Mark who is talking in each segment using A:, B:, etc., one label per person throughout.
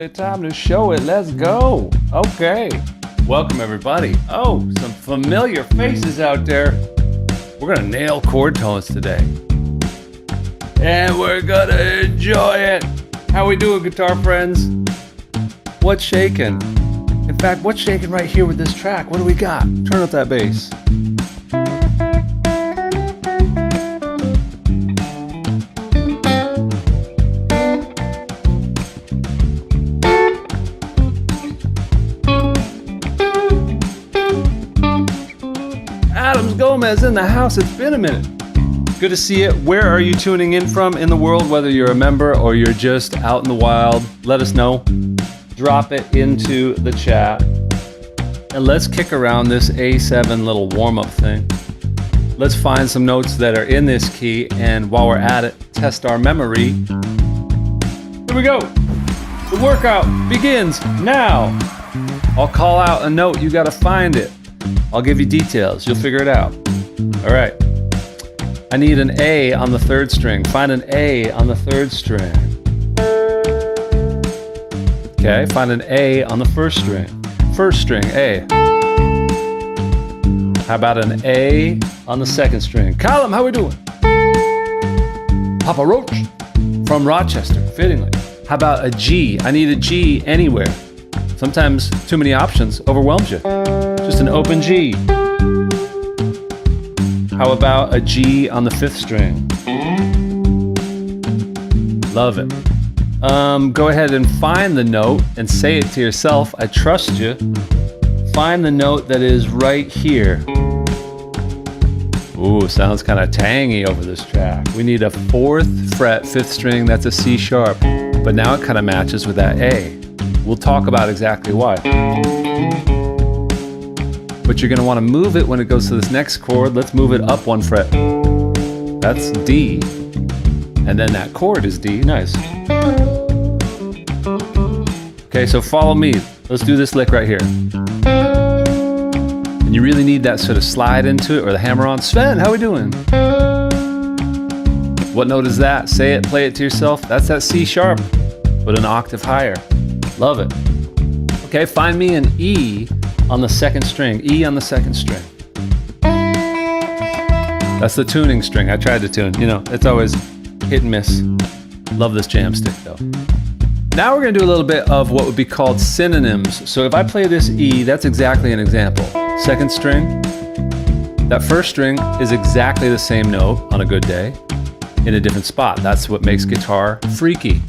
A: It's time to show it. Let's go. Okay. Welcome, everybody. Oh, some familiar faces out there. We're going to nail chord tones today. And we're going to enjoy it. How we doing, guitar friends? What's shaking? In fact, what's shaking right here with this track? What do we got? Turn up that bass. Gomez in the house. It's been a minute. Good to see you. Where are you tuning in from in the world? Whether you're a member or you're just out in the wild, let us know. Drop it into the chat. And let's kick around this A7 little warm-up thing. Let's find some notes that are in this key, and while we're at it, test our memory. Here we go. The workout begins now. I'll call out a note. You got to find it. I'll give you details. You'll figure it out. All right. I need an A on the third string. Find an A on the third string. Okay, find an A on the first string. First string, A. How about an A on the second string? Column, how we doing? Papa Roach from Rochester, fittingly. How about a G? I need a G anywhere. Sometimes too many options overwhelms you. Just an open G. How about a G on the fifth string? Love it. Go ahead and find the note and say it to yourself. I trust you. Find the note that is right here. Ooh, sounds kind of tangy over this track. We need a fourth fret, fifth string. That's a C sharp. But now it kind of matches with that A. We'll talk about exactly why. But you're going to want to move it when it goes to this next chord. Let's move it up one fret. That's D. And then that chord is D. Nice. Okay, so follow me. Let's do this lick right here. And you really need that sort of slide into it or the hammer on. Sven, how we doing? What note is that? Say it, play it to yourself. That's that C sharp, but an octave higher. Love it. Okay, find me an E on the second string. E on the second string. That's the tuning string. I tried to tune. You know, it's always hit and miss. Love this jam stick though. Now we're going to do a little bit of what would be called synonyms. So if I play this E, that's exactly an example. Second string. That first string is exactly the same note on a good day in a different spot. That's what makes guitar freaky.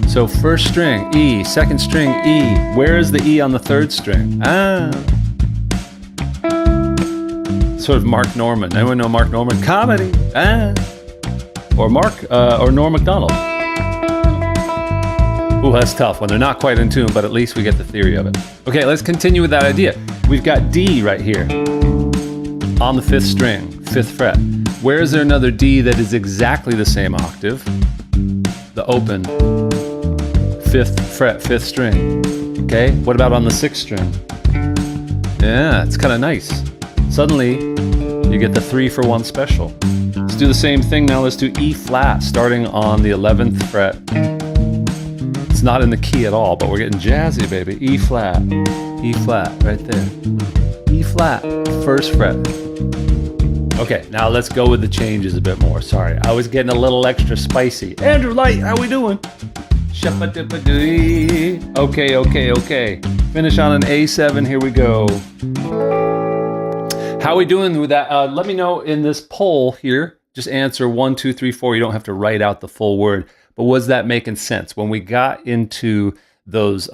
A: So first string, E, second string, E. Where is the E on the third string? Sort of Mark Norman. Anyone know Mark Norman? Comedy. Or Norm Macdonald. Ooh, that's tough when they're not quite in tune, but at least we get the theory of it. Okay, let's continue with that idea. We've got D right here on the fifth string, fifth fret. Where is there another D that is exactly the same octave? The open fifth fret, fifth string. Okay, what about on the sixth string? Yeah, it's kind of nice. Suddenly, you get the 3-for-1 special. Let's do the same thing now. Let's do E flat, starting on the 11th fret. It's not in the key at all, but we're getting jazzy, baby. E flat, right there. E flat, first fret. Okay, now let's go with the changes a bit more. Sorry, I was getting a little extra spicy. Andrew Light, how we doing? Okay. Finish on an A7, here we go. How we doing with that? Let me know in this poll here. Just answer 1, 2, 3, 4. You don't have to write out the full word. But was that making sense? When we got into those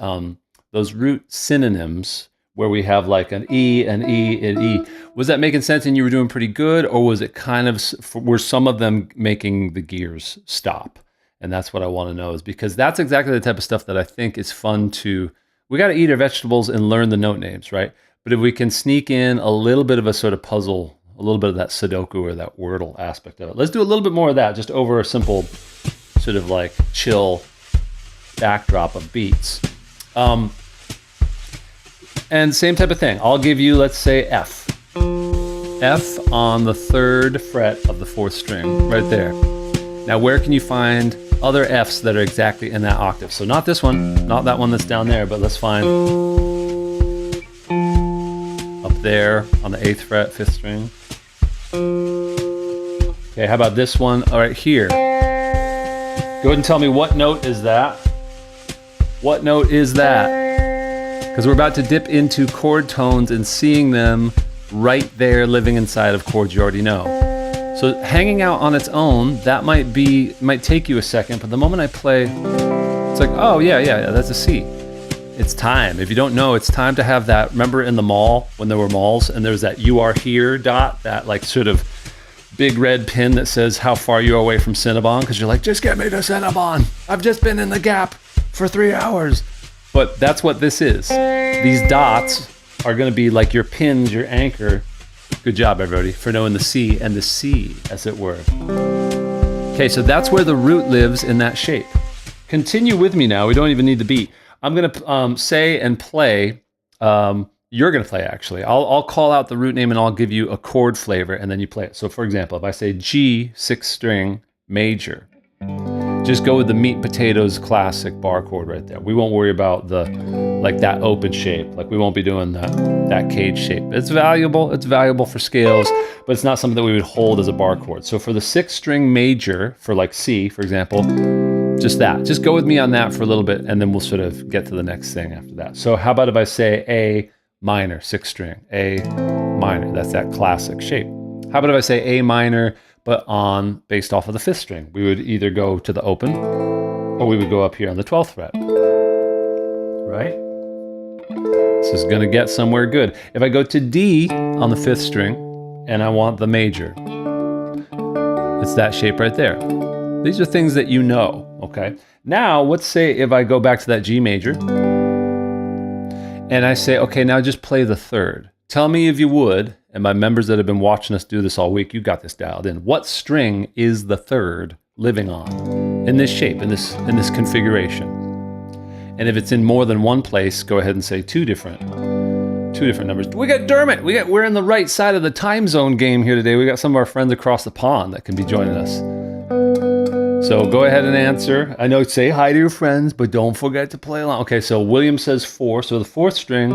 A: root synonyms, where we have like an E, an E, an E, was that making sense and you were doing pretty good? Or was it kind of, were some of them making the gears stop? And that's what I want to know, is because that's exactly the type of stuff that I think is fun to, we got to eat our vegetables and learn the note names, right? But if we can sneak in a little bit of a sort of puzzle, a little bit of that Sudoku or that Wordle aspect of it. Let's do a little bit more of that, just over a simple sort of like chill backdrop of beats. And same type of thing. I'll give you, let's say, F. F on the third fret of the fourth string, right there. Now, where can you find other Fs that are exactly in that octave. So not this one, not that one that's down there, but let's find up there on the 8th fret, 5th string. Okay, how about this one right here? Go ahead and tell me what note is that? What note is that? Because we're about to dip into chord tones and seeing them right there living inside of chords you already know. So hanging out on its own, that might take you a second, but the moment I play, it's like, oh yeah, that's a C. It's time. If you don't know, it's time to have that. Remember in the mall, when there were malls, and there's that "you are here" dot, that like sort of big red pin that says how far you are away from Cinnabon, because you're like, just get me to Cinnabon. I've just been in the Gap for 3 hours. But that's what this is. These dots are going to be like your pins, your anchor. Good job, everybody, for knowing the C and the C, as it were. Okay, so that's where the root lives in that shape. Continue with me now. We don't even need the beat. I'm going to say and play. You're going to play, actually. I'll call out the root name and I'll give you a chord flavor, and then you play it. So, for example, if I say G, 6th string, major, just go with the meat and potatoes classic bar chord right there. We won't worry about that open shape. Like, we won't be doing that cage shape. It's valuable for scales, but it's not something that we would hold as a bar chord. So for the 6th string major, for like C, for example, just go with me on that for a little bit, and then we'll sort of get to the next thing after that. So how about if I say A minor, 6th string, A minor, that's that classic shape. How about if I say A minor, but based off of the 5th string? We would either go to the open, or we would go up here on the 12th fret, right? This is gonna get somewhere good. If I go to D on the 5th string, and I want the major, it's that shape right there. These are things that you know, okay? Now, let's say if I go back to that G major, and I say, okay, now just play the 3rd. Tell me if you would, and my members that have been watching us do this all week, you got this dialed in. What string is the 3rd living on in this shape, in this configuration? And if it's in more than one place, go ahead and say two different numbers. We got Dermot. We're in the right side of the time zone game here today. We got some of our friends across the pond that can be joining us. So go ahead and answer. I know, say hi to your friends, but don't forget to play along. Okay, so William says 4. So the 4th string,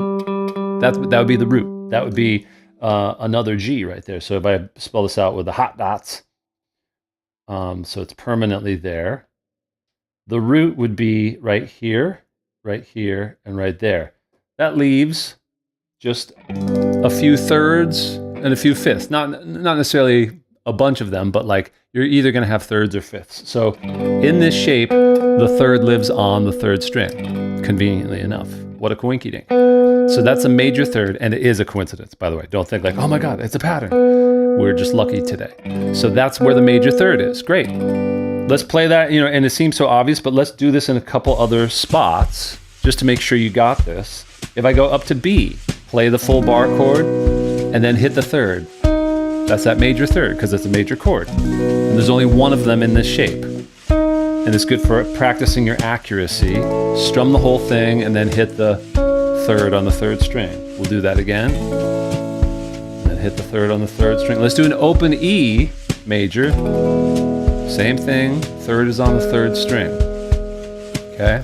A: that would be the root. That would be another G right there. So if I spell this out with the hot dots, so it's permanently there. The root would be right here, and right there. That leaves just a few 3rds and a few 5ths. Not necessarily a bunch of them, but like you're either going to have 3rds or 5ths. So in this shape, the 3rd lives on the 3rd string, conveniently enough. What a coinky-dink. So that's a major 3rd, and it is a coincidence, by the way. Don't think like, oh my God, it's a pattern. We're just lucky today. So that's where the major 3rd is. Great. Let's play that, and it seems so obvious, but let's do this in a couple other spots just to make sure you got this. If I go up to B, play the full bar chord, and then hit the 3rd. That's that major 3rd, because it's a major chord. And there's only one of them in this shape. And it's good for practicing your accuracy. Strum the whole thing, and then hit the 3rd on the 3rd string. We'll do that again. And then hit the 3rd on the 3rd string. Let's do an open E major. Same thing, 3rd is on the 3rd string. Okay?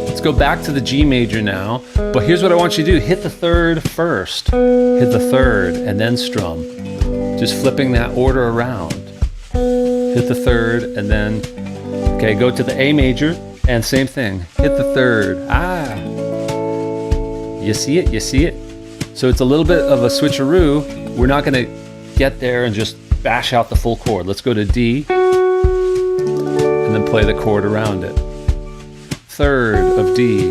A: Let's go back to the G major now. But here's what I want you to do. Hit the 3rd first. Hit the 3rd, and then strum. Just flipping that order around. Hit the 3rd, and then, okay, go to the A major, and same thing. Hit the 3rd. You see it? So it's a little bit of a switcheroo. We're not gonna get there and just bash out the full chord. Let's go to D, and then play the chord around it. 3rd of D.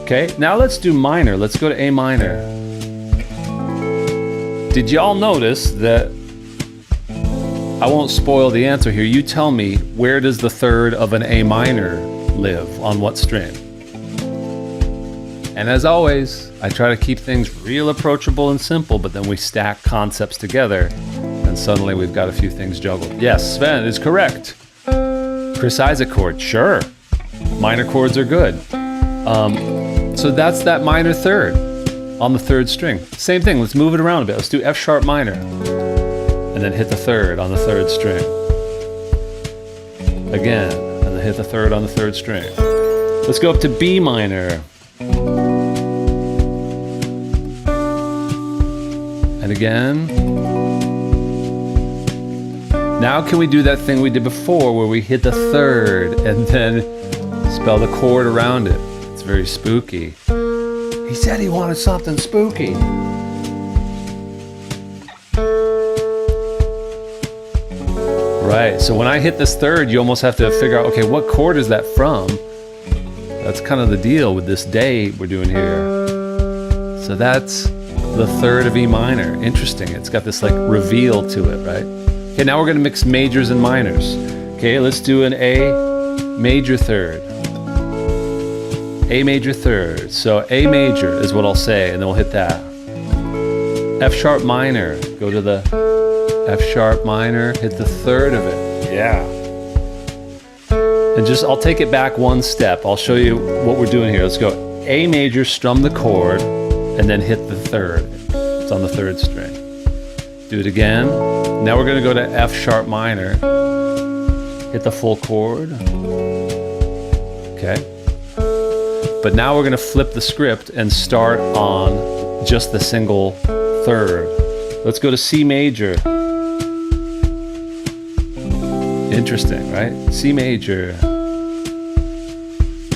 A: Okay, now let's do minor. Let's go to A minor. Did y'all notice that, I won't spoil the answer here, you tell me, where does the 3rd of an A minor live, on what string? And as always, I try to keep things real approachable and simple, but then we stack concepts together, and suddenly we've got a few things juggled. Yes, Sven is correct. Chris Isaac chord, sure. Minor chords are good. So that's that minor 3rd on the 3rd string. Same thing, let's move it around a bit. Let's do F sharp minor, and then hit the 3rd on the 3rd string. again, and then hit the third on the third string. Let's go up to B minor. And again. Now can we do that thing we did before where we hit the third and then spell the chord around it? It's very spooky. He said he wanted something spooky. Right, so when I hit this third, you almost have to figure out, okay, what chord is that from? That's kind of the deal with this day we're doing here. So that's the third of E minor. Interesting, it's got this like reveal to it, right? Okay, now we're gonna mix majors and minors. Okay, let's do an A major third. A major third. So A major is what I'll say, and then we'll hit that. F sharp minor. Go to the F sharp minor, hit the third of it. Yeah. And just, I'll take it back one step. I'll show you what we're doing here. Let's go A major, strum the chord, and then hit the third. It's on the third string. Do it again. Now we're gonna go to F sharp minor, hit the full chord. Okay. But now we're gonna flip the script and start on just the single third. Let's go to C major. Interesting, right? C major.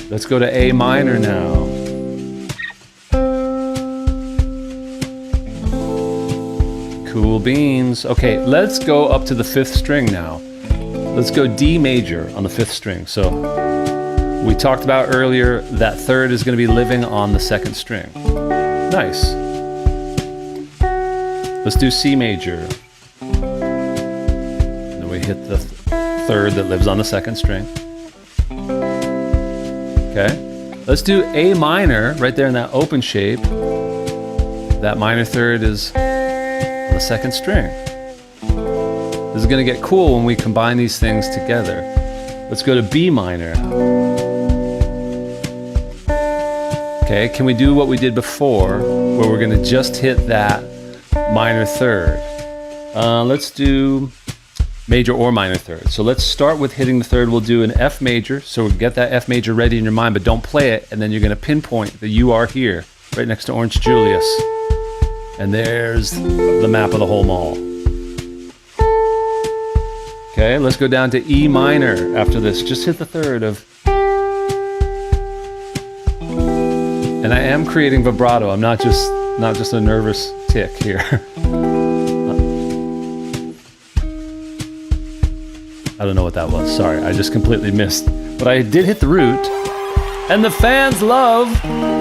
A: Let's go to A minor now. Cool beans. Okay, let's go up to the fifth string now. Let's go D major on the fifth string. So we talked about earlier that third is going to be living on the second string. Nice. Let's do C major. Then we hit the third that lives on the second string. Okay. Let's do A minor right there in that open shape. That minor third is on the second string. This is going to get cool when we combine these things together. Let's go to B minor. Okay, can we do what we did before, where we're going to just hit that minor third? Let's do major or minor third. So let's start with hitting the third. We'll do an F major. So get that F major ready in your mind, but don't play it. And then you're going to pinpoint that you are here, right next to Orange Julius. And there's the map of the whole mall. Okay, let's go down to E minor after this. Just hit the third of. And I am creating vibrato. I'm not just a nervous tick here. I don't know what that was. Sorry, I just completely missed. But I did hit the root. And the fans love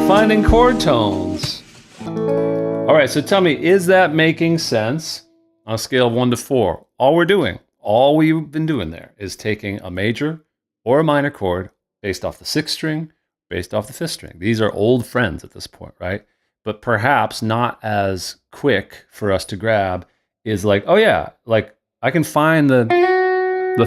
A: finding chord tones. All right, so tell me, is that making sense on a scale of 1 to 4? All we've been doing there is taking a major or a minor chord based off the 6th string, based off the 5th string. These are old friends at this point, right? But perhaps not as quick for us to grab is like, oh yeah, like I can find the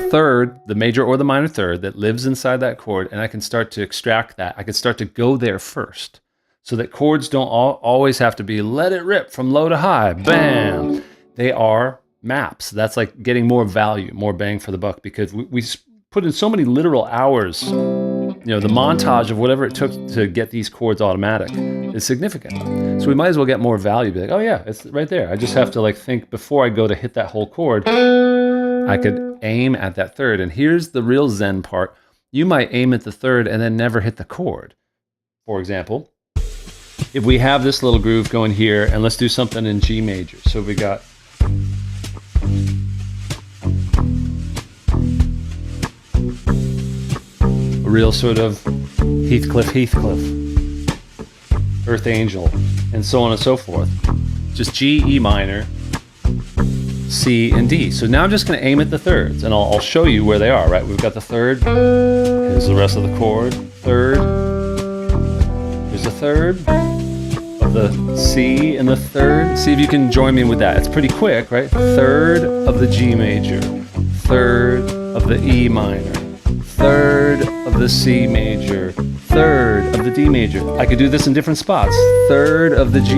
A: third, the major or the minor third that lives inside that chord, and I can start to extract that. I can start to go there first, so that chords don't always have to be let it rip from low to high, bam. They are maps. That's like getting more value, more bang for the buck, because we put in so many literal hours. You know, the montage of whatever it took to get these chords automatic is significant. So we might as well get more value. Be like, oh yeah, it's right there. I just have to like think before I go to hit that whole chord, I could aim at that third. And here's the real Zen part. You might aim at the third and then never hit the chord. For example, if we have this little groove going here, and let's do something in G major. So we got a real sort of Heathcliff, Earth Angel, and so on and so forth. Just G, E minor, C, and D. So now I'm just going to aim at the thirds, and I'll show you where they are, right? We've got the third. Here's the rest of the chord. Third. Here's the third of the C and the third. See if you can join me with that. It's pretty quick, right? Third of the G major. Third of the E minor. Third of the C major. Third of the D major. I could do this in different spots. Third of the G.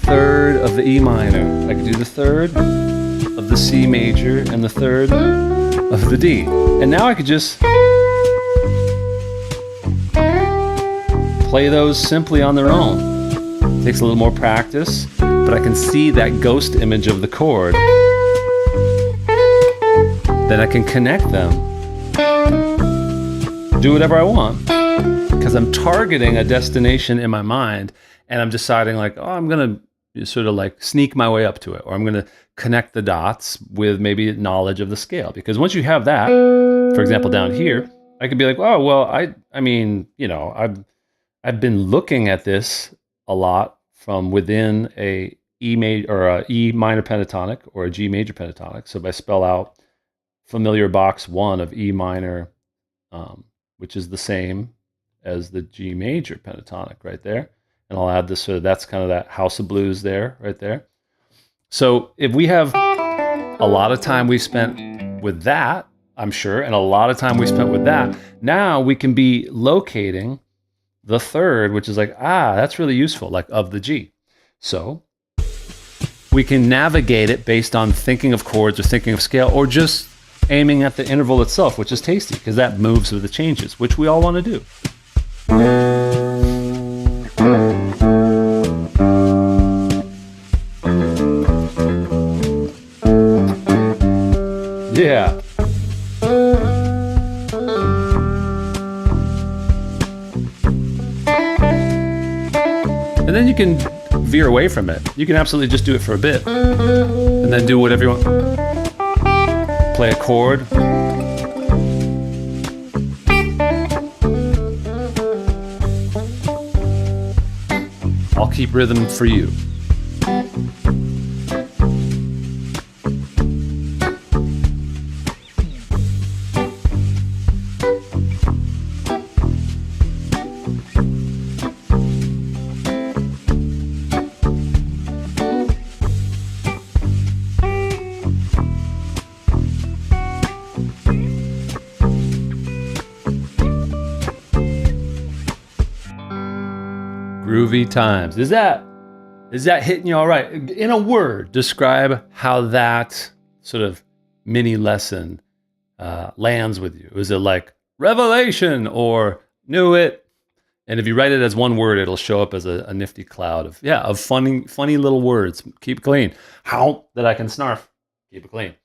A: Third of the E minor. I could do the third of the C major and the third of the D. And now I could just play those simply on their own. It takes a little more practice, but I can see that ghost image of the chord. Then I can connect them. Do whatever I want, because I'm targeting a destination in my mind, and I'm deciding like, oh, I'm gonna sort of like sneak my way up to it, or I'm gonna connect the dots with maybe knowledge of the scale. Because once you have that, for example, down here, I could be like, oh, well, I mean, you know, I've been looking at this a lot from within a E major or a E minor pentatonic or a G major pentatonic. So if I spell out familiar box 1 of E minor, which is the same as the G major pentatonic right there, and I'll add this, so that's kind of that House of Blues there, right there. So if we have a lot of time we spent with that, I'm sure, and a lot of time we spent with that, now we can be locating the third, which is like, that's really useful, like of the G. So we can navigate it based on thinking of chords or thinking of scale, or just aiming at the interval itself, which is tasty because that moves with the changes, which we all want to do. Yeah. And then you can veer away from it. You can absolutely just do it for a bit and then do whatever you want. Play a chord. I'll keep rhythm for you. Groovy times. Is that hitting you all right? In a word, describe how that sort of mini lesson lands with you. Is it like revelation or knew it? And if you write it as one word, it'll show up as a nifty cloud of funny little words. Keep it clean. How that I can snarf. Keep it clean.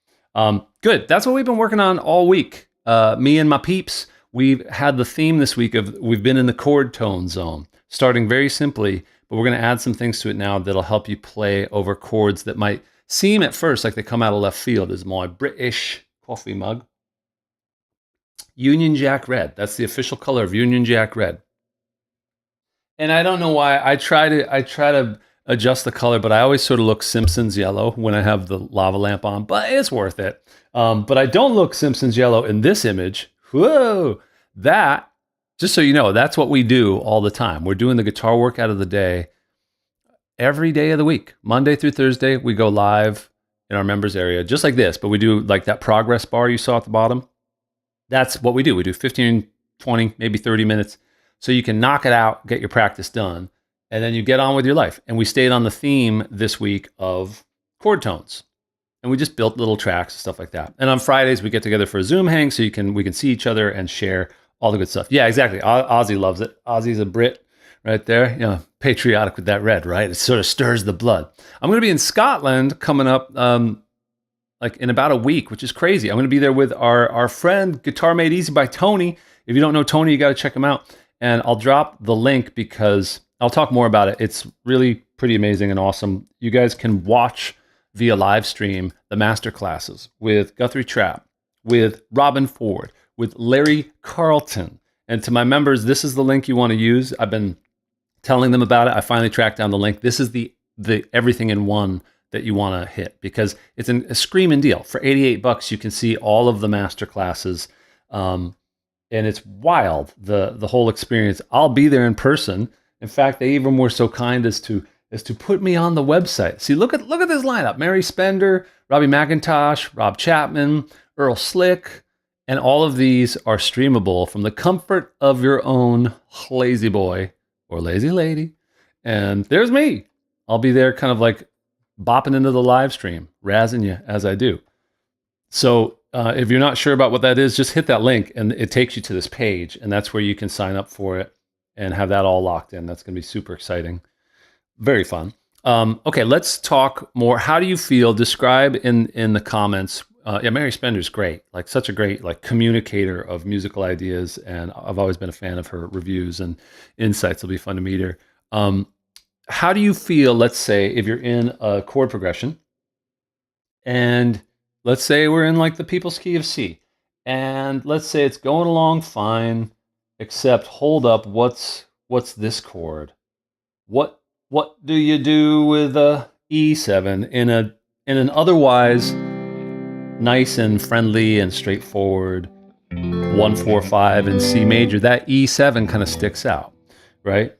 A: Good. That's what we've been working on all week. Me and my peeps. We've had the theme this week of we've been in the chord tone zone. Starting very simply, but we're going to add some things to it now that'll help you play over chords that might seem at first like they come out of left field. Is my British coffee mug. Union Jack Red. That's the official color of Union Jack Red. And I don't know why I try to adjust the color, but I always sort of look Simpsons yellow when I have the lava lamp on, but it's worth it. But I don't look Simpsons yellow in this image. Whoa, that. Just so you know, that's what we do all the time. We're doing the guitar workout of the day every day of the week. Monday through Thursday, we go live in our members area, just like this, but we do like that progress bar you saw at the bottom. That's what we do. We do 15, 20, maybe 30 minutes. So you can knock it out, get your practice done, and then you get on with your life. And we stayed on the theme this week of chord tones. And we just built little tracks and stuff like that. And on Fridays, we get together for a Zoom hang so we can see each other and share all the good stuff. Yeah, exactly. Ozzy loves it. Ozzy's a Brit right there. You know, patriotic with that red, right? It sort of stirs the blood. I'm going to be in Scotland coming up like in about a week, which is crazy. I'm going to be there with our friend Guitar Made Easy by Tony. If you don't know Tony, you got to check him out. And I'll drop the link because I'll talk more about it. It's really pretty amazing and awesome. You guys can watch via live stream the master classes with Guthrie Trapp, with Robin Ford, with Larry Carlton. And to my members, this is the link you want to use. I've been telling them about it. I finally tracked down the link. This is the everything in one that you want to hit because it's a screaming deal. For $88, you can see all of the master classes. And it's wild, the whole experience. I'll be there in person. In fact, they even were so kind as to put me on the website. See, look at this lineup. Mary Spender, Robbie McIntosh, Rob Chapman, Earl Slick, and all of these are streamable from the comfort of your own lazy boy or lazy lady. And there's me. I'll be there kind of like bopping into the live stream, razzing you as I do. So If you're not sure about what that is, just hit that link and it takes you to this page, and that's where you can sign up for it and have that all locked in. That's going to be super exciting. Very fun. Okay, let's talk more. How do you feel? Describe in the comments. Yeah, Mary Spender's great. Like such a great like communicator of musical ideas, and I've always been a fan of her reviews and insights. It'll be fun to meet her. How do you feel? Let's say if you're in a chord progression, and let's say we're in like the people's key of C, and let's say it's going along fine, except hold up, what's this chord? What do you do with a E7 in an otherwise nice and friendly and straightforward 1-4-5 in C major? That E7 kind of sticks out, right?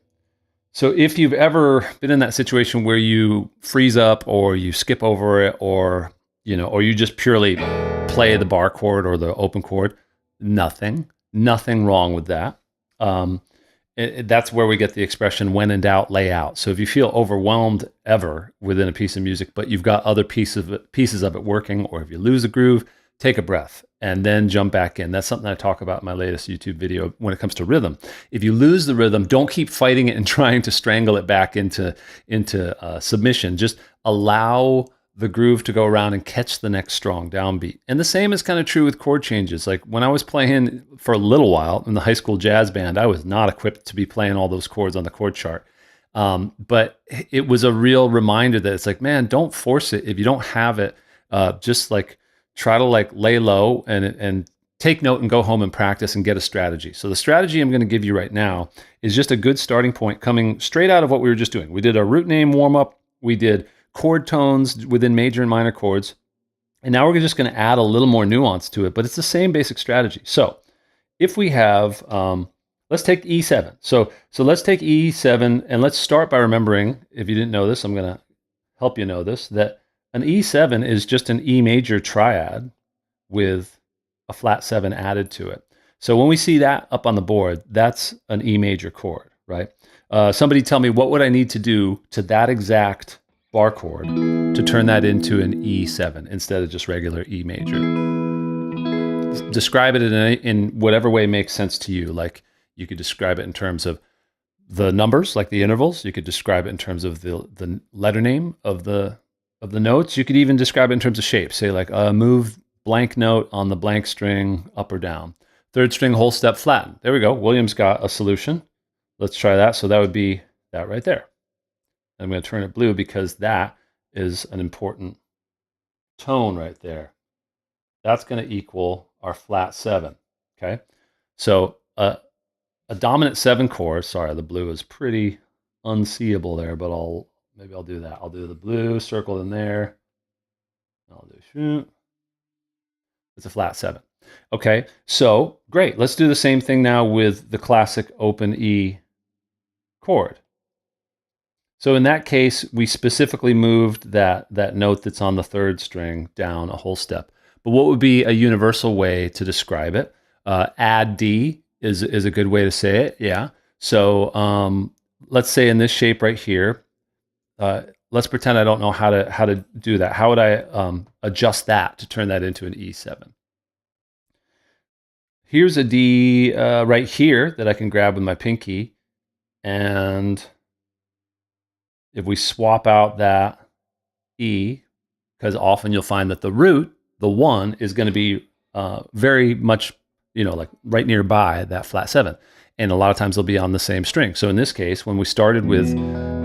A: So if you've ever been in that situation where you freeze up or you skip over it, or you just purely play the bar chord or the open chord, nothing wrong with that. That's where we get the expression, when in doubt, lay out. So if you feel overwhelmed ever within a piece of music, but you've got other pieces of it working, or if you lose a groove, take a breath and then jump back in. That's something I talk about in my latest YouTube video when it comes to rhythm. If you lose the rhythm, don't keep fighting it and trying to strangle it back into submission. Just allow the groove to go around and catch the next strong downbeat. And the same is kind of true with chord changes. Like when I was playing for a little while in the high school jazz band, I was not equipped to be playing all those chords on the chord chart. But it was a real reminder that it's like, man, don't force it. If you don't have it, just like try to like lay low and take note and go home and practice and get a strategy. So the strategy I'm going to give you right now is just a good starting point coming straight out of what we were just doing. We did a root name warm up. We did chord tones within major and minor chords. And now we're just going to add a little more nuance to it, but it's the same basic strategy. So if we have, let's take E7. So let's take E7 and let's start by remembering, if you didn't know this, I'm going to help you know this, that an E7 is just an E major triad with a flat 7 added to it. So when we see that up on the board, that's an E major chord, right? Somebody tell me, what would I need to do to that exact bar chord to turn that into an E7 instead of just regular E major? Describe it in whatever way makes sense to you. Like you could describe it in terms of the numbers, like the intervals. You could describe it in terms of the letter name of the notes. You could even describe it in terms of shape. Say like move blank note on the blank string up or down. Third string whole step flatten. There we go. William's got a solution. Let's try that. So that would be that right there. I'm going to turn it blue because that is an important tone right there. That's going to equal our flat 7. Okay. So a dominant 7 chord. Sorry, the blue is pretty unseeable there, but maybe I'll do that. I'll do the blue circle in there. I'll do shoot. It's a flat 7. Okay, so great. Let's do the same thing now with the classic open E chord. So in that case, we specifically moved that note that's on the third string down a whole step. But what would be a universal way to describe it? Add D is a good way to say it, yeah. So let's say in this shape right here, let's pretend I don't know how to do that. How would I adjust that to turn that into an E7? Here's a D right here that I can grab with my pinky, and if we swap out that E, because often you'll find that the root, the 1, is going to be very much, like right nearby that flat 7. And a lot of times they'll be on the same string. So in this case, when we started with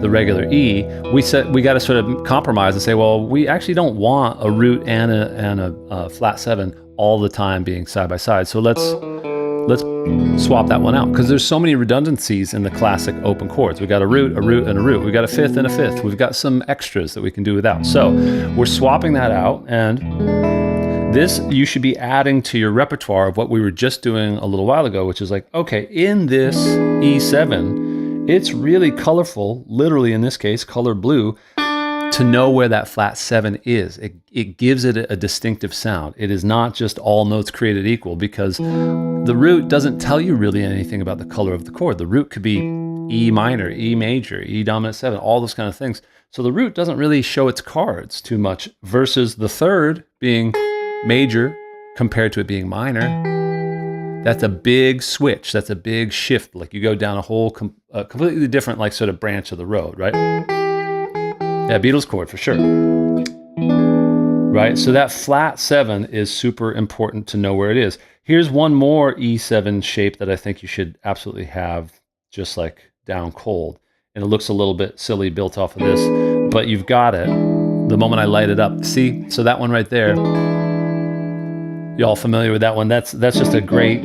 A: the regular E, we said we got to sort of compromise and say, well, we actually don't want a root and a flat 7 all the time being side by side. So let's swap that one out, because there's so many redundancies in the classic open chords. We've got a root, and a root. We've got a fifth and a fifth. We've got some extras that we can do without. So we're swapping that out, and this you should be adding to your repertoire of what we were just doing a little while ago, which is like, okay, in this E7, it's really colorful, literally in this case, color blue, to know where that flat 7 is. It gives it a distinctive sound. It is not just all notes created equal, because the root doesn't tell you really anything about the color of the chord. The root could be E minor, E major, E dominant 7, all those kind of things. So the root doesn't really show its cards too much, versus the third being major, compared to it being minor. That's a big switch. That's a big shift. Like you go down a whole completely different, like sort of branch of the road, right? Yeah, Beatles chord for sure. Right? So that flat 7 is super important to know where it is. Here's one more E7 shape that I think you should absolutely have, just like down cold. And it looks a little bit silly built off of this, but you've got it the moment I light it up. See? So that one right there, you all familiar with that one? That's just a great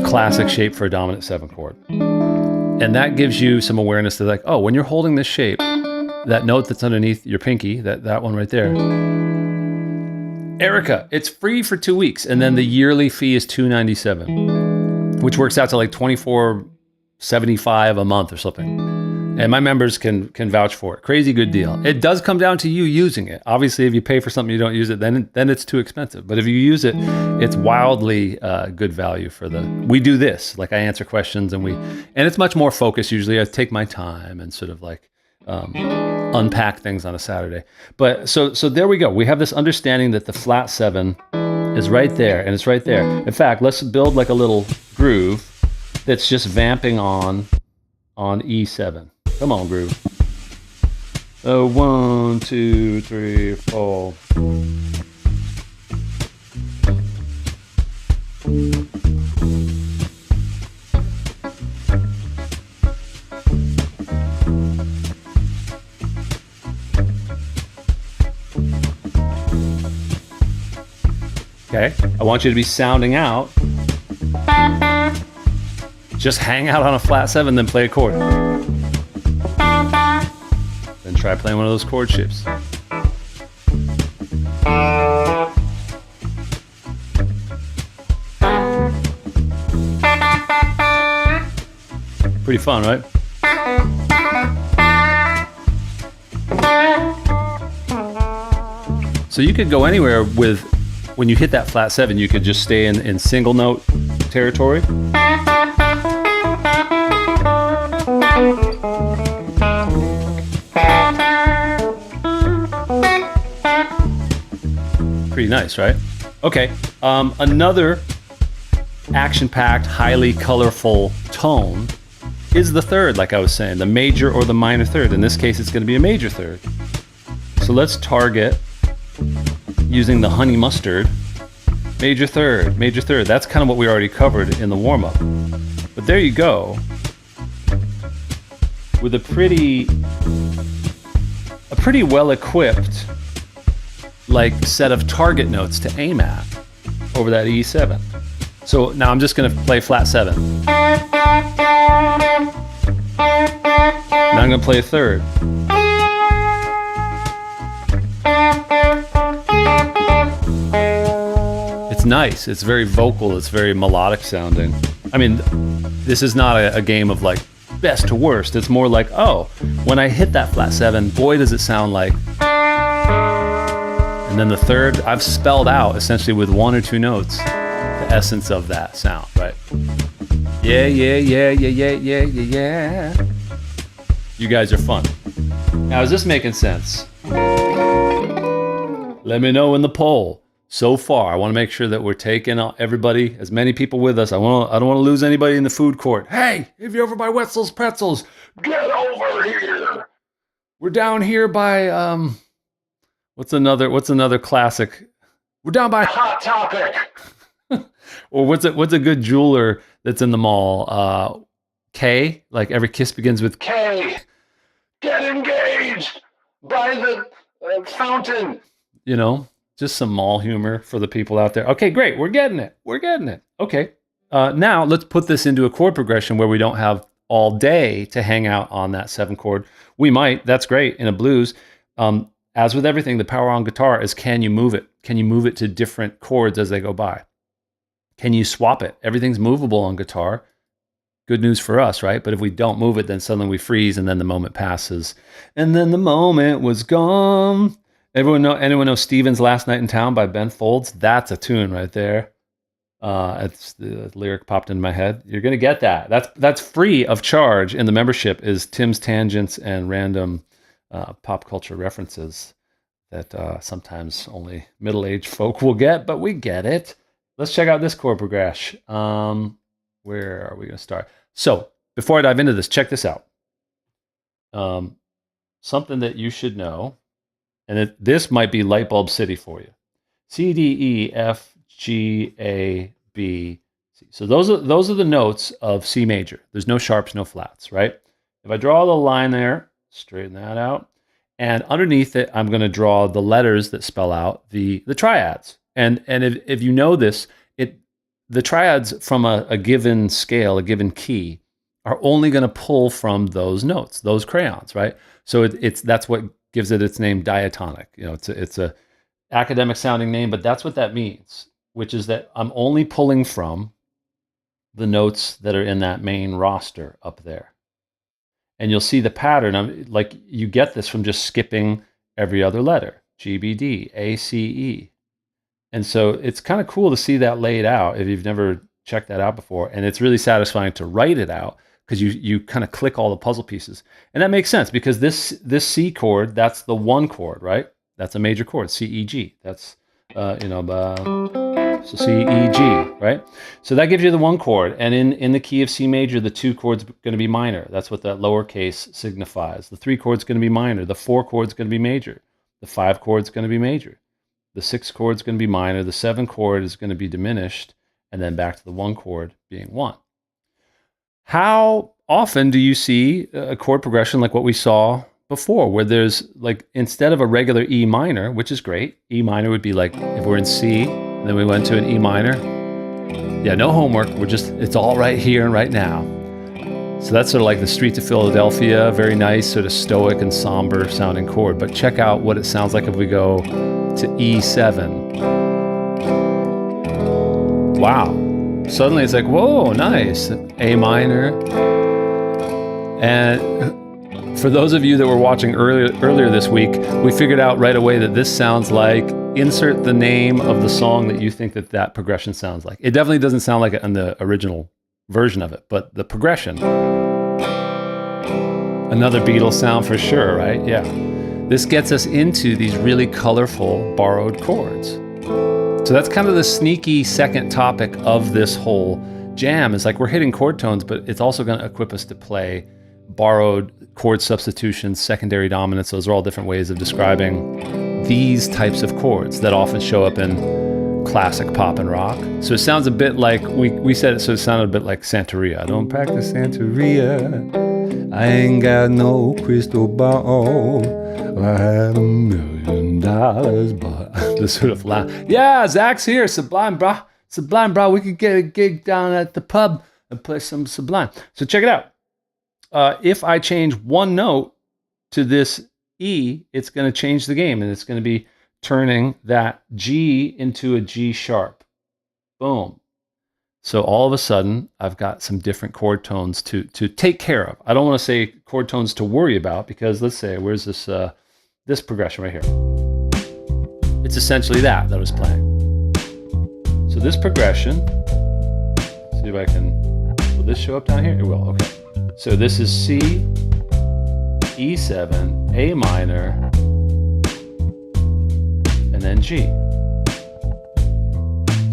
A: classic shape for a dominant 7 chord. And that gives you some awareness that, like, oh, when you're holding this shape, that note that's underneath your pinky, that one right there, Erica, it's free for 2 weeks, and then the yearly fee is $297, which works out to like $24.75 a month or something. And my members can vouch for it. Crazy good deal. It does come down to you using it. Obviously, if you pay for something you don't use it, then it's too expensive. But if you use it, it's wildly good value for the. We do this, like I answer questions, and it's much more focused. Usually, I take my time and sort of like unpack things on a Saturday. But so there we go. We have this understanding that the flat 7 is right there, and it's right there. In fact, let's build like a little groove that's just vamping on E7. Come on, groove. 1, 2, 3, 4. Okay, I want you to be sounding out. Just hang out on a flat 7, then play a chord. Then try playing one of those chord shapes. Pretty fun, right? So you could go anywhere with, when you hit that flat 7, you could just stay in single note territory. Pretty nice, right? Okay, another action-packed, highly colorful tone is the third, like I was saying, the major or the minor third. In this case, it's going to be a major third. So let's target using the honey mustard. Major third, major third. That's kind of what we already covered in the warm-up. But there you go. With a pretty well-equipped like set of target notes to aim at over that E7. So now I'm just going to play flat 7. Now I'm going to play a third. It's nice. It's very vocal. It's very melodic sounding. I mean, this is not a game of like best to worst. It's more like, oh, when I hit that flat 7, boy, does it sound like. And then the third, I've spelled out essentially with 1 or 2 notes the essence of that sound, right? Yeah, yeah, yeah, yeah, yeah, yeah, yeah, yeah. You guys are fun. Now, is this making sense? Let me know in the poll. So far, I want to make sure that we're taking everybody, as many people with us. I don't want to lose anybody in the food court. Hey, if you're over by Wetzel's Pretzels, get over here. We're down here by what's another classic? We're down by Hot Topic. Or what's a good jeweler that's in the mall? K, like every kiss begins with K. Get engaged by the fountain. You know, just some mall humor for the people out there. Okay, great. We're getting it. Okay. Now let's put this into a chord progression where we don't have all day to hang out on that 7 chord. We might. That's great in a blues. As with everything, the power on guitar is, can you move it? Can you move it to different chords as they go by? Can you swap it? Everything's movable on guitar. Good news for us, right? But if we don't move it, then suddenly we freeze and then the moment passes. And then the moment was gone. Anyone know Stephen's Last Night in Town by Ben Folds? That's a tune right there. It's the lyric popped in my head. You're gonna get that. That's free of charge in the membership, is Tim's tangents and random pop culture references that sometimes only middle-aged folk will get, but we get it. let's check out this chord progression. Where are we going to start? So before I dive into this, check this out. Something that you should know, and this might be light bulb city for you. C, D, E, F, G, A, B, C. So those are the notes of C major. There's no sharps, no flats, right? If I draw the line there, straighten that out, and underneath it, I'm going to draw the letters that spell out the triads. And if you know this, the triads from a given scale, a given key, are only going to pull from those notes, those crayons, right? So that's what gives it its name, diatonic. You know, it's a academic sounding name, but that's what that means, which is that I'm only pulling from the notes that are in that main roster up there. And you'll see the pattern. Like you get this from just skipping every other letter, G, B, D, A, C, E. And so it's kind of cool to see that laid out if you've never checked that out before. And it's really satisfying to write it out because you kind of click all the puzzle pieces. And that makes sense because this C chord, that's the one chord, right? That's a major chord, C, E, G. That's, so C, E, G, right? So that gives you the one chord. And in the key of C major, the 2 chord's going to be minor. That's what that lowercase signifies. The 3 chord's going to be minor. The 4 chord's going to be major. The 5 chord's going to be major. The 6 chord's going to be minor. The 7 chord is going to be diminished. And then back to the 1 chord being 1. How often do you see a chord progression like what we saw before, where there's like, instead of a regular E minor, which is great, E minor would be like if we're in C, and then we went to an E minor. Yeah, no homework. It's all right here and right now. So that's sort of like the Streets of Philadelphia, very nice, sort of stoic and somber sounding chord. But check out what it sounds like if we go to E7. Wow. Suddenly it's like, whoa, nice. A minor. And for those of you that were watching earlier this week, we figured out right away that this sounds like, insert the name of the song that you think that progression sounds like. It definitely doesn't sound like it on the original version of it, but the progression. Another Beatles sound for sure, right? Yeah. This gets us into these really colorful borrowed chords. So that's kind of the sneaky second topic of this whole jam. It's like we're hitting chord tones, but it's also going to equip us to play borrowed chord substitutions, secondary dominants. Those are all different ways of describing these types of chords that often show up in classic pop and rock. So it sounds a bit like, we said it, so it sounded a bit like Santeria. I don't practice Santeria. I ain't got no crystal ball. I had $1 million, but the sort of laugh. Yeah, Zach's here. Sublime, bro. Sublime, bro. We could get a gig down at the pub and play some Sublime. So check it out. If I change one note to this E, it's going to change the game, and it's going to be turning that G into a G sharp. Boom. So all of a sudden, I've got some different chord tones to take care of. I don't want to say chord tones to worry about, because let's say, where's this this progression right here? It's essentially that I was playing. So this progression, see if I can, will this show up down here? It will, okay. So this is C, E7, A minor, and then G.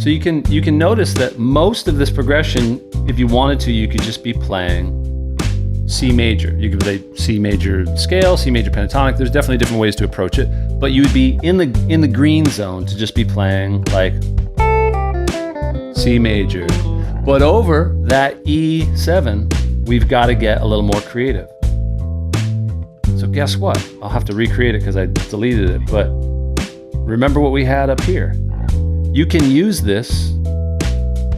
A: So you can notice that most of this progression, if you wanted to, you could just be playing C major. You could play C major scale, C major pentatonic. There's definitely different ways to approach it, but you would be in the green zone to just be playing like C major. But over that E7, we've got to get a little more creative. So guess what? I'll have to recreate it because I deleted it, but remember what we had up here. You can use this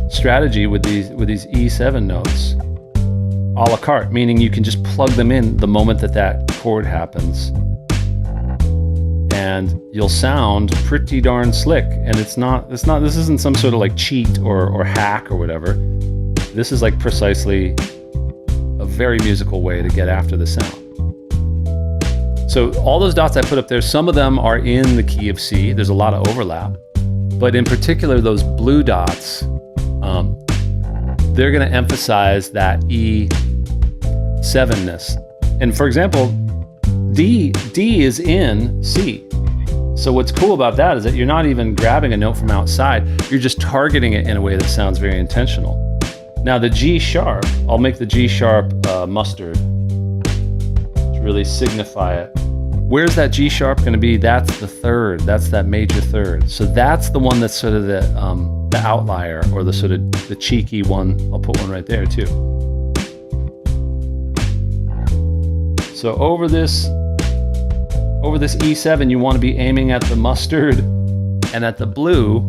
A: strategy with these E7 notes a la carte, meaning you can just plug them in the moment that chord happens, and you'll sound pretty darn slick. And this isn't some sort of like cheat or hack or whatever. This is like precisely a very musical way to get after the sound. So all those dots I put up there, some of them are in the key of C. There's a lot of overlap. But in particular, those blue dots, they're going to emphasize that E7-ness. And for example, D is in C. So what's cool about that is that you're not even grabbing a note from outside, you're just targeting it in a way that sounds very intentional. Now the G sharp, I'll make the G sharp mustard to really signify it. Where's that G sharp going to be? That's the third. That's that major third. So that's the one that's sort of the outlier, or the sort of the cheeky one. I'll put one right there too. So over this E7, you want to be aiming at the mustard and at the blue,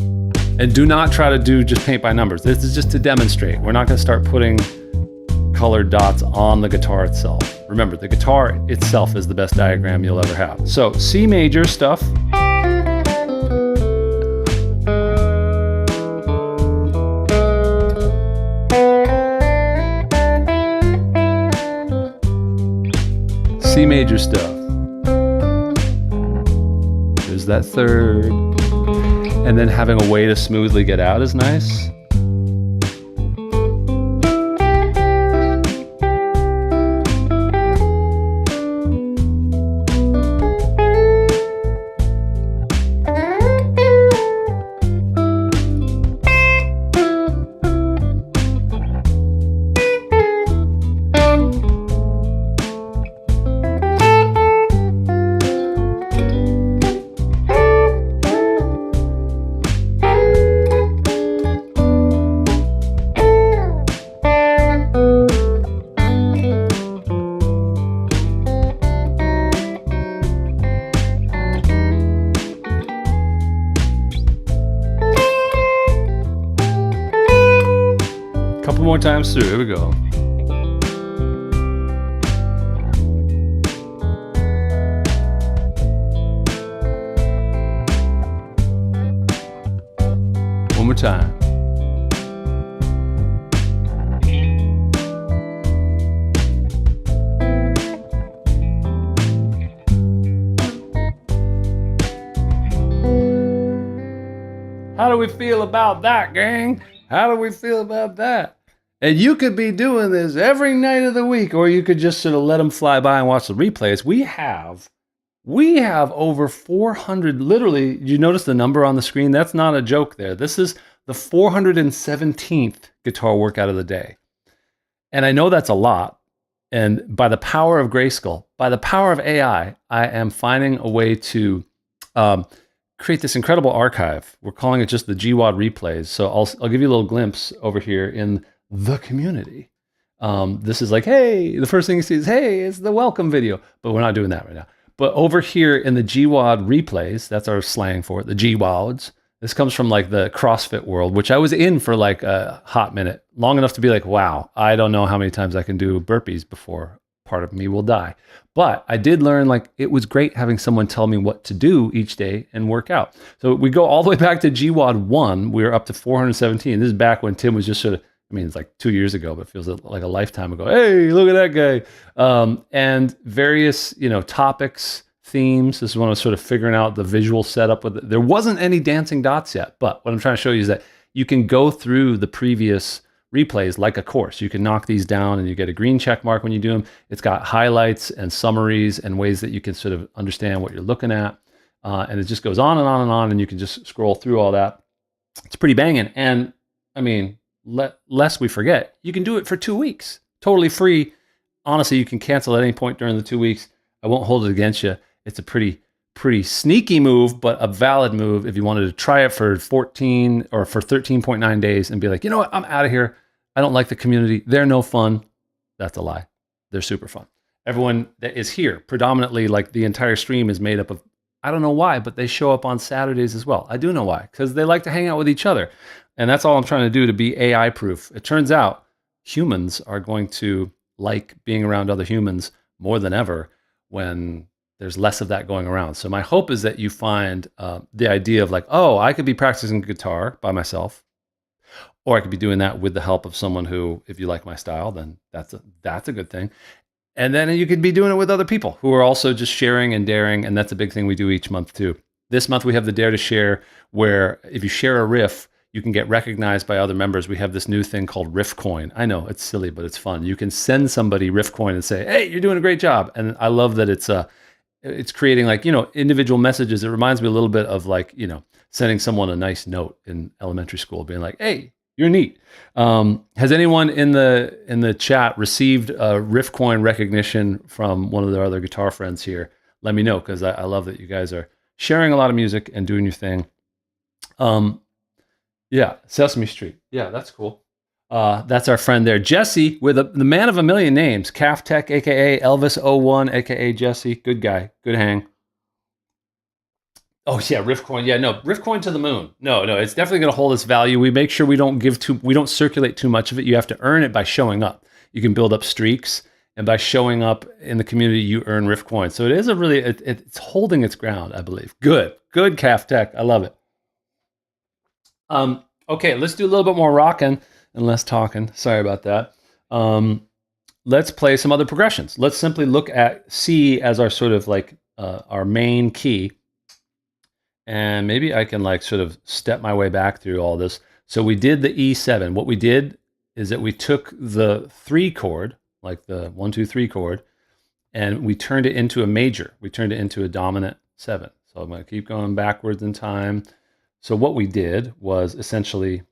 A: and do not try to do just paint by numbers. This is just to demonstrate. We're not going to start putting colored dots on the guitar itself. Remember, the guitar itself is the best diagram you'll ever have. So C major stuff. C major stuff. There's that third. And then having a way to smoothly get out is nice. Couple more times through, here we go. One more time. How do we feel about that, gang? How do we feel about that? And you could be doing this every night of the week, or you could just sort of let them fly by and watch the replays. We have over 400, literally, you notice the number on the screen? That's not a joke there. This is the 417th guitar workout of the day. And I know that's a lot. And by the power of Grayskull, by the power of AI, I am finding a way to create this incredible archive. We're calling it just the GWAD replays. So I'll give you a little glimpse over here in the community. This is like, hey, the first thing you see is, hey, it's the welcome video, but we're not doing that right now. But over here in the GWAD replays, that's our slang for it, the GWADs. This comes from like the CrossFit world, which I was in for like a hot minute, long enough to be like, wow, I don't know how many times I can do burpees before part of me will die. But I did learn, like, it was great having someone tell me what to do each day and work out. So we go all the way back to GWAD 1. We were up to 417. This is back when Tim was just sort of, I mean, it's like 2 years ago, but it feels like a lifetime ago. Hey, look at that guy. And various, topics, themes. This is when I was sort of figuring out the visual setup with it. There wasn't any dancing dots yet, but what I'm trying to show you is that you can go through the previous replays like a course. You can knock these down and you get a green check mark when you do them. It's got highlights and summaries and ways that you can sort of understand what you're looking at. And it just goes on and on and on, and you can just scroll through all that. It's pretty banging. And I mean, lest we forget, you can do it for 2 weeks, totally free. Honestly, you can cancel at any point during the 2 weeks. I won't hold it against you. It's a pretty sneaky move, but a valid move if you wanted to try it for 14 or for 13.9 days and be like, you know what, I'm out of here. I don't like the community. They're no fun. That's a lie. They're super fun. Everyone that is here, predominantly, like the entire stream is made up of, I don't know why, but they show up on Saturdays as well. I do know why, because they like to hang out with each other. And that's all I'm trying to do to be AI proof. It turns out humans are going to like being around other humans more than ever when there's less of that going around. So my hope is that you find the idea of like, oh, I could be practicing guitar by myself, or I could be doing that with the help of someone who, if you like my style, then that's a good thing. And then you could be doing it with other people who are also just sharing and daring. And that's a big thing we do each month too. This month we have the Dare to Share, where if you share a riff, you can get recognized by other members. We have this new thing called Riff Coin. I know it's silly, but it's fun. You can send somebody Riff Coin and say, hey, you're doing a great job. And I love that it's it's creating like, individual messages. It reminds me a little bit of like, sending someone a nice note in elementary school, being like, hey, you're neat. Has anyone in the chat received a riff coin recognition from one of their other guitar friends here? Let me know, because I love that you guys are sharing a lot of music and doing your thing. Yeah, Sesame Street. Yeah, that's cool. That's our friend there, Jesse, with the man of a million names, Calf Tech, aka Elvis01, aka Jesse. Good guy, good hang. Oh yeah, Riffcoin. Yeah, no, Riffcoin to the moon. No, it's definitely going to hold its value. We make sure we don't circulate too much of it. You have to earn it by showing up. You can build up streaks, and by showing up in the community, you earn Riffcoin. So it is it's holding its ground, I believe. Good, Calf Tech. I love it. Okay, let's do a little bit more rocking and less talking. Sorry about that. Let's play some other progressions. Let's simply look at C as our sort of like our main key. And maybe I can like sort of step my way back through all this. So we did the E7. What we did is that we took the 3 chord, like the 1, 2, 3 chord, and we turned it into a major. We turned it into a dominant 7. So I'm going to keep going backwards in time. So what we did was essentially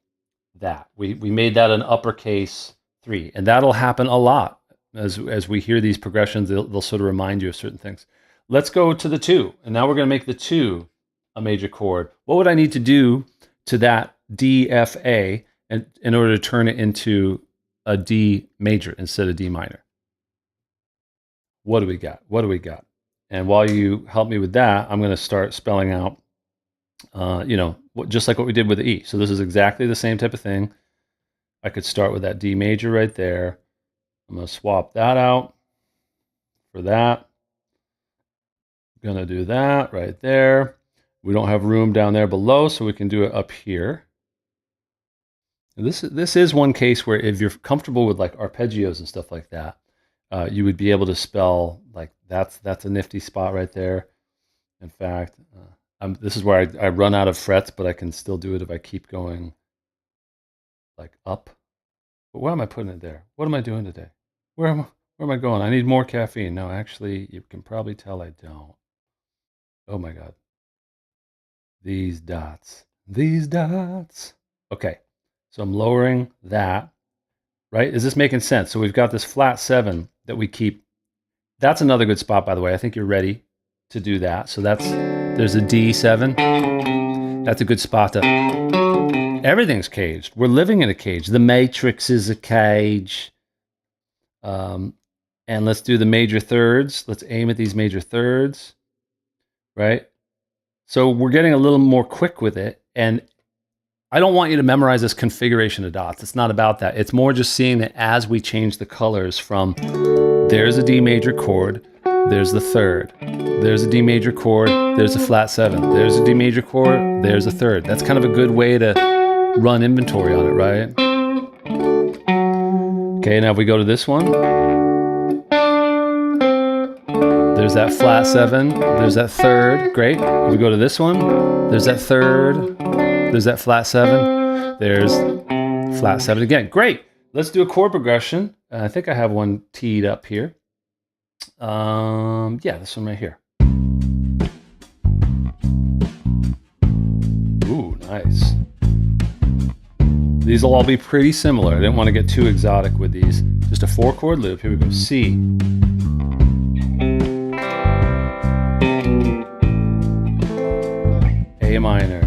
A: that. We made that an uppercase 3. And that'll happen a lot. As we hear these progressions, they'll sort of remind you of certain things. Let's go to the 2. And now we're going to make the 2 a major chord. What would I need to do to that D, F, A in order to turn it into a D major instead of D minor? What do we got? And while you help me with that, I'm going to start spelling out, just like what we did with the E. So this is exactly the same type of thing. I could start with that D major right there. I'm going to swap that out for that. I'm going to do that right there. We don't have room down there below, so we can do it up here. And this is one case where if you're comfortable with like arpeggios and stuff like that, you would be able to spell like that's a nifty spot right there. In fact, this is where I run out of frets, but I can still do it if I keep going like up. But why am I putting it there? What am I doing today? Where am I going? I need more caffeine. No, actually, you can probably tell I don't. Oh my God. These dots. Okay, so I'm lowering that, right? Is this making sense? So we've got this flat 7 that we keep. That's another good spot, by the way. I think you're ready to do that. So there's a D7. That's a good spot to, everything's caged. We're living in a cage. The Matrix is a cage. And let's do the major thirds. Let's aim at these major thirds, right? So we're getting a little more quick with it. And I don't want you to memorize this configuration of dots. It's not about that. It's more just seeing that as we change the colors from there's a D major chord, there's the 3rd. There's a D major chord, there's a flat 7. There's a D major chord, there's a 3rd. That's kind of a good way to run inventory on it, right? Okay, now if we go to this one, there's that flat 7, there's that 3rd, great. If we go to this one, there's that 3rd, there's that flat 7, there's flat 7 again. Great, let's do a chord progression. I think I have one teed up here. Yeah, this one right here. Ooh, nice. These will all be pretty similar. I didn't want to get too exotic with these. Just a 4-chord loop. Here we go, C. A minor,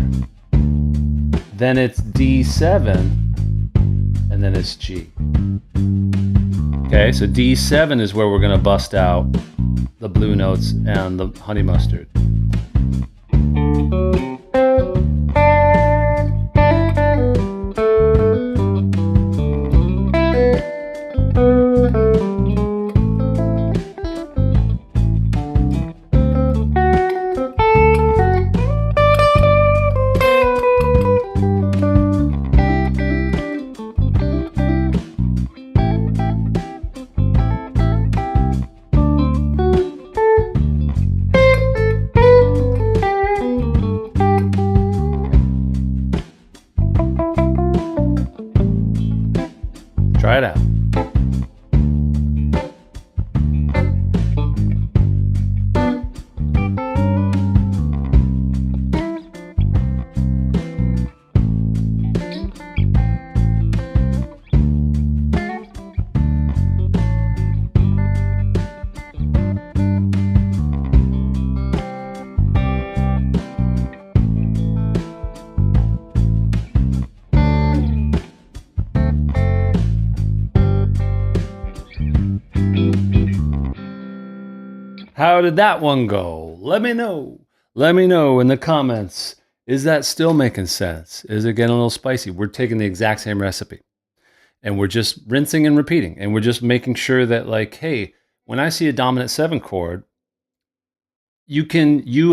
A: then it's D7, and then it's G. Okay, so D7 is where we're going to bust out the blue notes and the honey mustard. How did that one go? Let me know. Let me know in the comments. Is that still making sense? Is it getting a little spicy? We're taking the exact same recipe and we're just rinsing and repeating. And we're just making sure that, like, hey, when I see a dominant 7 chord, you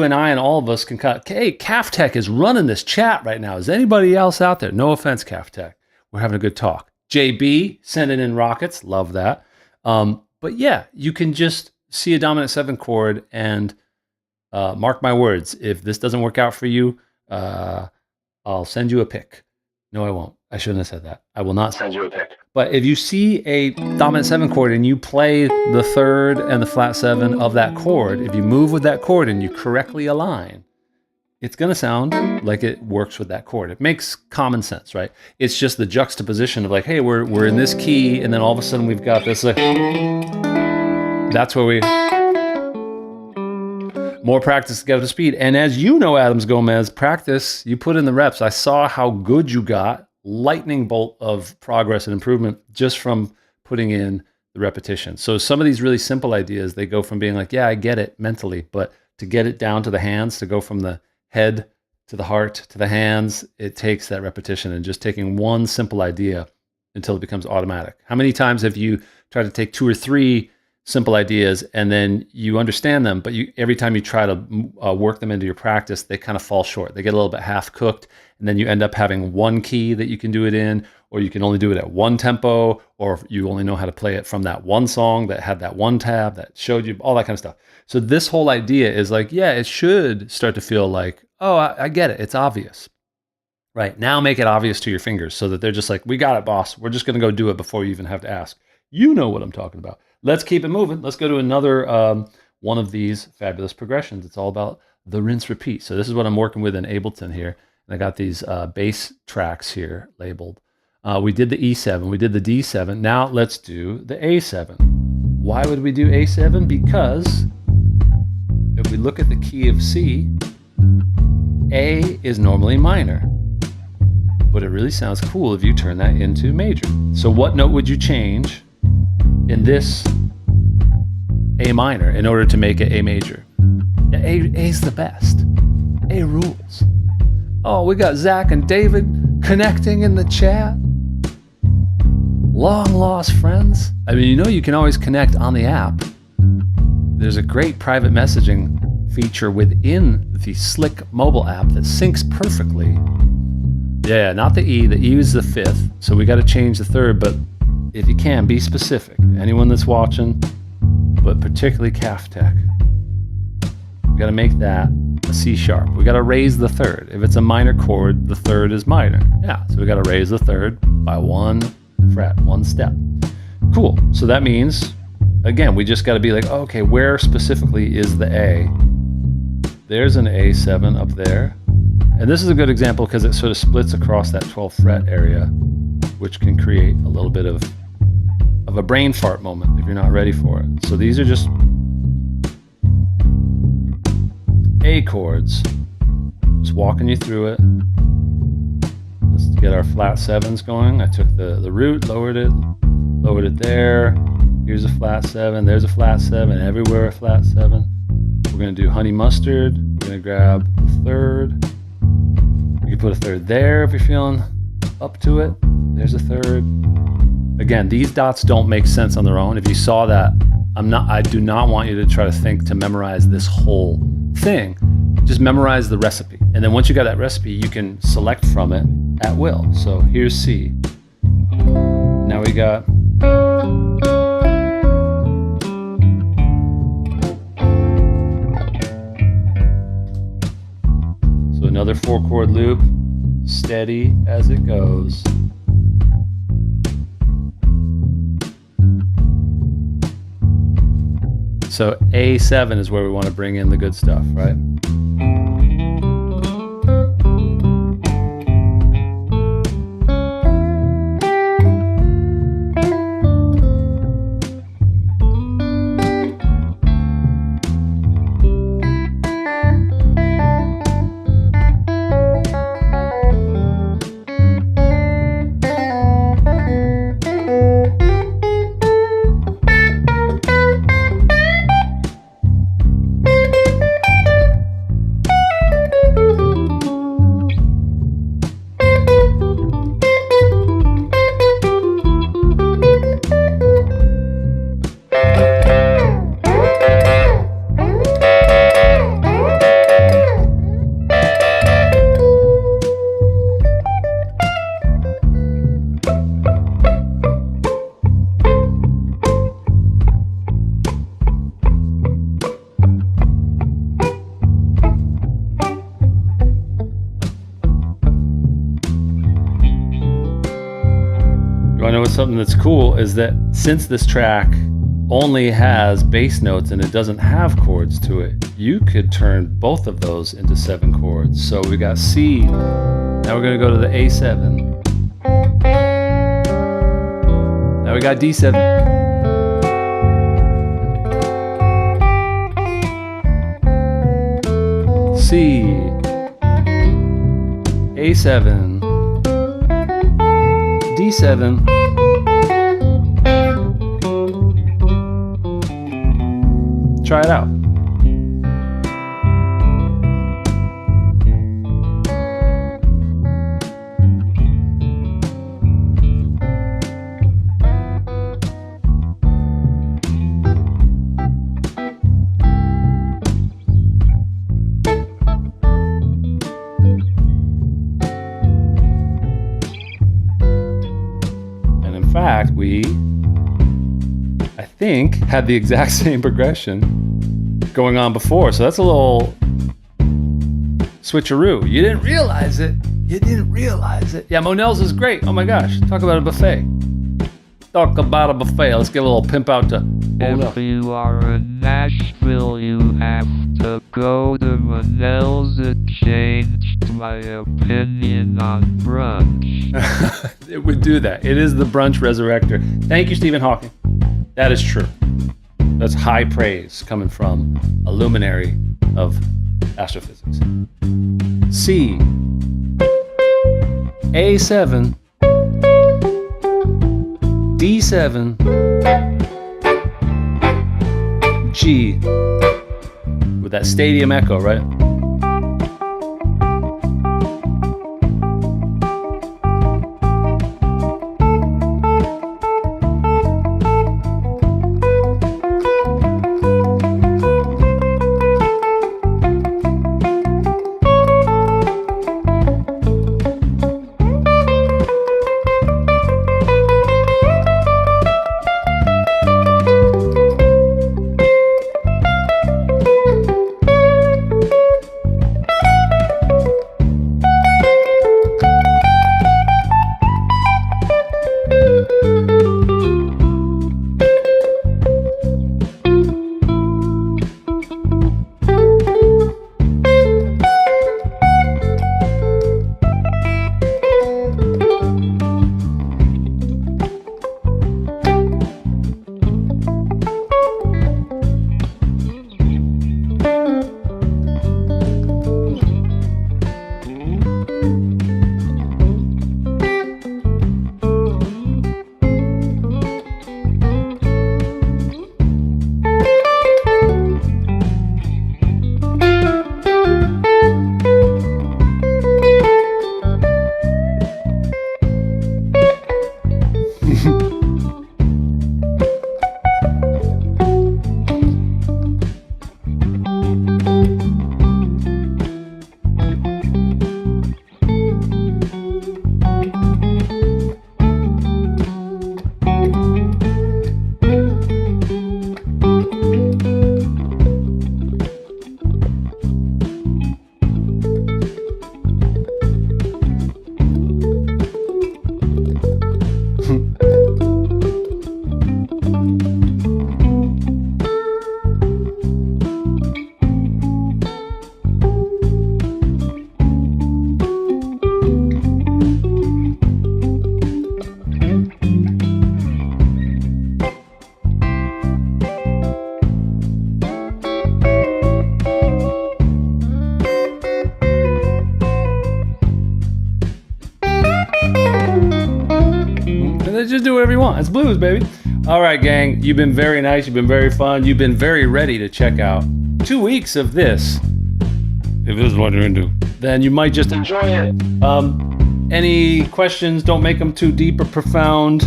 A: and I and all of us can cut. Hey, Calf Tech is running this chat right now. Is anybody else out there? No offense, Calf Tech. We're having a good talk. JB sending in rockets. Love that. But yeah, you can just see a dominant 7 chord and mark my words. If this doesn't work out for you, I'll send you a pic. No, I won't. I shouldn't have said that. I will not send you a pic. But if you see a dominant 7 chord and you play the 3rd and the flat 7 of that chord, if you move with that chord and you correctly align, it's going to sound like it works with that chord. It makes common sense, right? It's just the juxtaposition of like, hey, we're in this key, and then all of a sudden we've got this. Like, that's where we... More practice to get up to speed. And as you know, Adams Gomez, practice, you put in the reps. I saw how good you got. Lightning bolt of progress and improvement just from putting in the repetition. So some of these really simple ideas, they go from being like, yeah, I get it mentally, but to get it down to the hands, to go from the head to the heart to the hands, it takes that repetition and just taking one simple idea until it becomes automatic. How many times have you tried to take 2 or 3 simple ideas and then you understand them, but every time you try to work them into your practice, they kind of fall short. They get a little bit half cooked, and then you end up having one key that you can do it in, or you can only do it at one tempo, or you only know how to play it from that one song that had that one tab that showed you all that kind of stuff. So this whole idea is like, yeah, it should start to feel like, oh, I get it. It's obvious. Right, now make it obvious to your fingers so that they're just like, we got it, boss. We're just going to go do it before you even have to ask. You know what I'm talking about. Let's keep it moving. Let's go to another one of these fabulous progressions. It's all about the rinse repeat. So this is what I'm working with in Ableton here. And I got these bass tracks here labeled. We did the E7, we did the D7. Now let's do the A7. Why would we do A7? Because if we look at the key of C, A is normally minor. But it really sounds cool if you turn that into major. So what note would you change in this A minor in order to make it A major? A's the best. A rules. Oh, we got Zach and David connecting in the chat. Long lost friends. I mean, you know you can always connect on the app. There's a great private messaging feature within the Slick mobile app that syncs perfectly. Yeah, not the E. The E is the 5th, so we got to change the 3rd, but if you can, be specific. Anyone that's watching, but particularly Calf Tech. We got to make that a C sharp. We got to raise the 3rd. If it's a minor chord, the 3rd is minor. Yeah, so we got to raise the 3rd by 1 fret, 1 step. Cool. So that means, again, we just got to be like, oh, okay, where specifically is the A? There's an A7 up there. And this is a good example because it sort of splits across that 12th fret area, which can create a little bit of a brain fart moment if you're not ready for it. So these are just A chords. Just walking you through it. Let's get our flat 7s going. I took the root, lowered it there. Here's a flat 7, there's a flat 7, everywhere a flat 7. We're gonna do honey mustard. We're gonna grab the 3rd. You can put a 3rd there if you're feeling up to it. There's a 3rd. Again, these dots don't make sense on their own. If you saw that, I do not want you to try to think to memorize this whole thing. Just memorize the recipe. And then once you got that recipe, you can select from it at will. So here's C. Now we got another 4-chord loop, steady as it goes. So A7 is where we want to bring in the good stuff, right? something that's cool is that since this track only has bass notes and it doesn't have chords to it, you could turn both of those into 7 chords. So we got C, now we're gonna go to the A7. Now we got D7. C, A7, D7, try it out. Fact, I think, had the exact same progression going on before. So that's a little switcheroo. You didn't realize it. You didn't realize it. Yeah, Monell's is great. Oh my gosh. Talk about a buffet. Talk about a buffet. Let's give a little pimp out to Monell.
B: If you are in Nashville, you have to go to Monell's. It changed my opinion on brunch.
A: It would do that. It is the brunch resurrector. Thank you, Stephen Hawking. That is true. That's high praise coming from a luminary of astrophysics. C, A7, D7, G, with that stadium echo, right? Just do whatever you want. It's blues, baby. All right, gang. You've been very nice. You've been very fun. You've been very ready to check out 2 weeks of this. If this is what you're into, then you might just enjoy it. Any questions, don't make them too deep or profound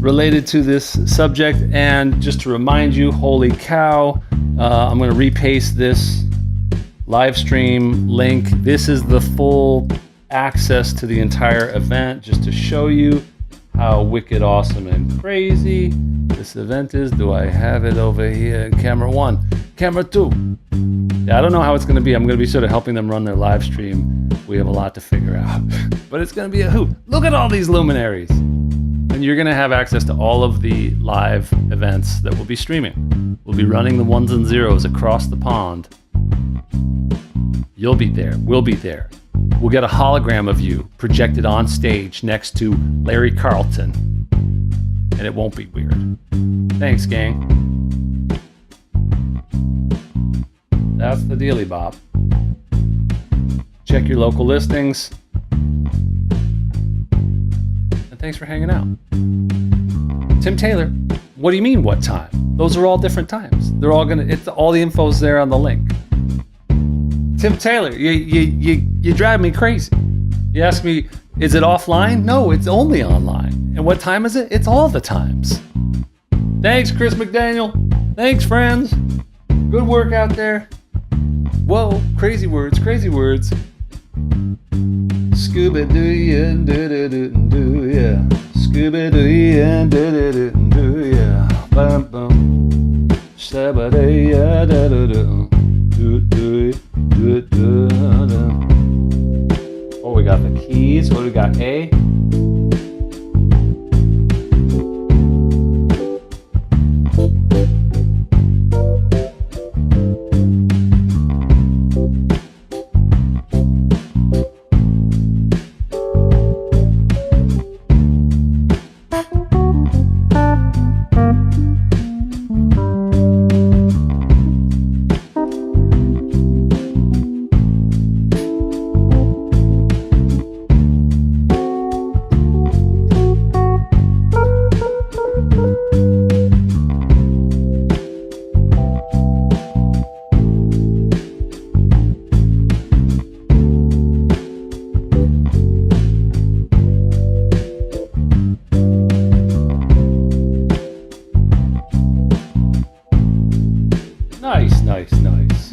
A: related to this subject. And just to remind you, holy cow, I'm going to repaste this live stream link. This is the full access to the entire event, just to show you how wicked awesome and crazy this event is. Do I have it over here? Camera 1, camera 2. Yeah, I don't know how it's going to be. I'm going to be sort of helping them run their live stream. We have a lot to figure out, but it's going to be a hoot. Look at all these luminaries. And you're going to have access to all of the live events that we'll be streaming. We'll be running the ones and zeros across the pond. You'll be there. We'll be there. We'll get a hologram of you projected on stage next to Larry Carlton. And it won't be weird. Thanks, gang. That's the dealy bop. Check your local listings. And thanks for hanging out. Tim Taylor, what do you mean what time? Those are all different times. They're all all the info's there on the link. Tim Taylor, you drive me crazy. You ask me, is it offline? No, it's only online. And what time is it? It's all the times. Thanks, Chris McDaniel. Thanks, friends. Good work out there. Whoa, crazy words, crazy words. Scuba doo ya, do do do do ya. Scuba doo ya, do do do do ya. Bum bum. Shabba doo ya, da da da. Do do do do do. Oh, we got the keys. What do we got? A. Nice, nice, nice.